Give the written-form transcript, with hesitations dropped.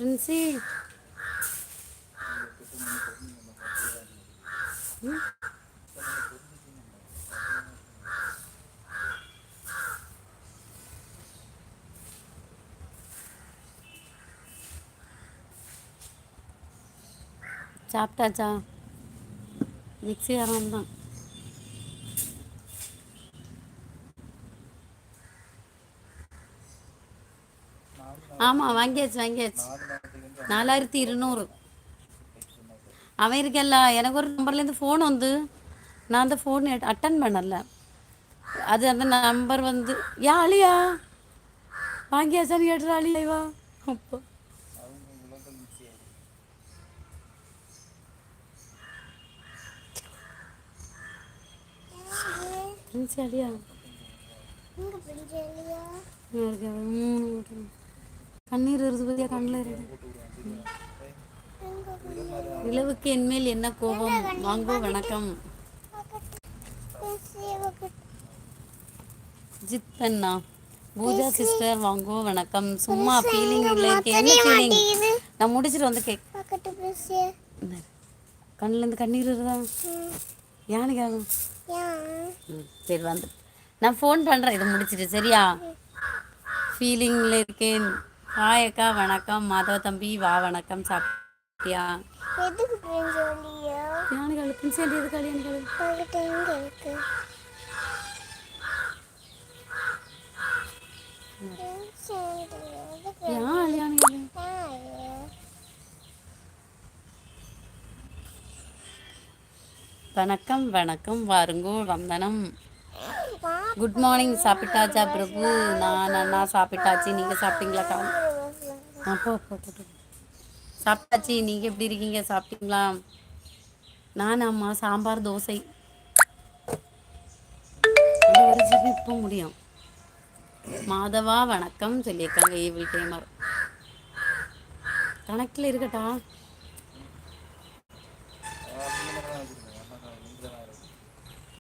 பிரின்சி சாப்பிட்டாச்சா? மிக்சிகாரன் தான். ஆமாம், வாங்கியாச்சு. 4200. அவன் இருக்கல்ல, எனக்கு ஒரு நம்பர்லேருந்து ஃபோன் வந்து நான் அந்த ஃபோன் அட்டன் பண்ணல. அது அந்த நம்பர் வந்து அழியா வாங்கியாச்சான்னு கேட்டுற அழியா அப்போ அழியா கண்ணீர் வருது பத்தியா கண்ணில் இருக்கு. நிலவுக்கு என்மேல் என்ன கோபம்? வாங்கோ வணக்கம். ஜித்தண்ணா பூஜா சிஸ்டர் வாங்கோ வணக்கம். சும்மா ஃபீலிங் இல்லை, என்ன ஃபீலிங்? நான் முடிச்சுட்டு வந்து கண்ணிலேருந்து கண்ணீர் வருதா? யானு கேளும். சரி வந்து நான் ஃபோன் பண்ணுறேன், இதை முடிச்சிட்டு சரியா? ஃபீலிங்கில் இருக்கேன். ஹாய் அக்கா வணக்கம். மாதவ தம்பி வா வணக்கம். சாப்பிட்டியா? யானு கேளு பிரின்சி எது கல்யாணம் கேளு. வணக்கம் வணக்கம், வாருங்கோ வந்தனம். Good morning. சாப்பிட்டாச்சா பிரபு? நான் அண்ணா சாப்பிட்டாச்சு. நீங்கள் சாப்பிட்டீங்களாக்கா? சாப்பிட்டாச்சு. நீங்கள் எப்படி இருக்கீங்க? சாப்பிட்டீங்களா? நான் அம்மா சாம்பார் தோசை. ஒரு ஜிபி இப்போ முடியும். மாதவா வணக்கம் சொல்லியிருக்காங்க. ஈவில் கேமர் கணக்கில் இருக்கட்டா.